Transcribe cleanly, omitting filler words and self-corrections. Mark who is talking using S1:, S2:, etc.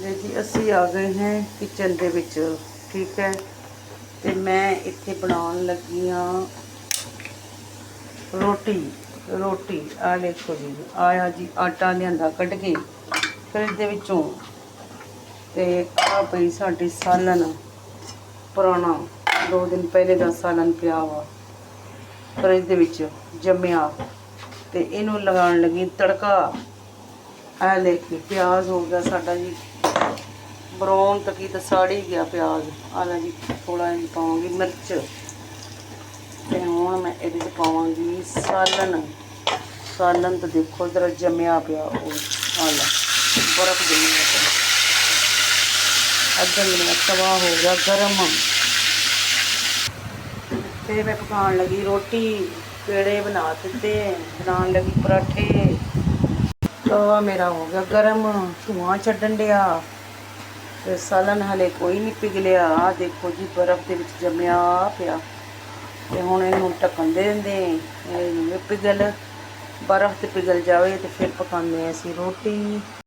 S1: जी ਅਸੀਂ ਆ ਗਏ हैं किचन ਦੇ ਵਿੱਚ। ठीक है, ਤੇ ਮੈਂ ਇੱਥੇ ਬਣਾਉਣ ਲੱਗੀ ਹਾਂ ਰੋਟੀ। ਆ ਦੇਖੋ ਜੀ, ਆਇਆ ਜੀ ਆਟਾ ਲਿਆਂਦਾ ਕੱਢ ਕੇ ਫਰਿੱਜ ਦੇ ਵਿੱਚੋਂ, ਤੇ ਆ ਪਈ ਸਾਡੀ ਸਾਲਨ ਪੁਰਾਣਾ 2 ਦਿਨ ਪਹਿਲੇ ਦਾ ਸਾਲਨ ਪਿਆ ਵਾ ਫਰਿੱਜ ਦੇ ਵਿੱਚ ਜੰਮਿਆ, ਤੇ ਇਹਨੂੰ ਲਗਾਉਣ ਲੱਗੀ ਤੜਕਾ। ਆ ਦੇਖੀ ਪਿਆਜ਼ ਹੋ ਗਿਆ ਸਾਡਾ ਜੀ ਬਰਾउन तक ही, तो सड़ ही गया प्याज। आला जी थोड़ा जी पाऊँगी मिर्च, तो हूँ मैं ये पावांगी सालन तो देखो इधर जमया पिया आला बर्फ जमी अगर मेरा तवा हो गया गर्म। फिर मैं पकाने लगी रोटी, पेड़े बना दिते, बनाने लगी पराठे। तवा मेरा हो गया गर्म, धुआं छड्डन दिया, ਤੇ ਸਾਲਨ ਹਲੇ ਕੋਈ ਨਹੀਂ ਪਿਘਲਿਆ। ਆ ਦੇਖੋ ਜੀ ਬਰਫ਼ ਦੇ ਵਿੱਚ ਜੰਮਿਆ ਪਿਆ, ਤੇ ਹੁਣ ਇਹਨੂੰ ਢੱਕਣ ਦੇ ਦਿੰਦੇ, ਇਹ ਪਿਘਲ ਬਰਫ਼ ਤੇ ਪਿਘਲ ਜਾਵੇ, ਤੇ ਫਿਰ ਪਕਾਉਂਦੇ ਅਸੀਂ ਰੋਟੀ।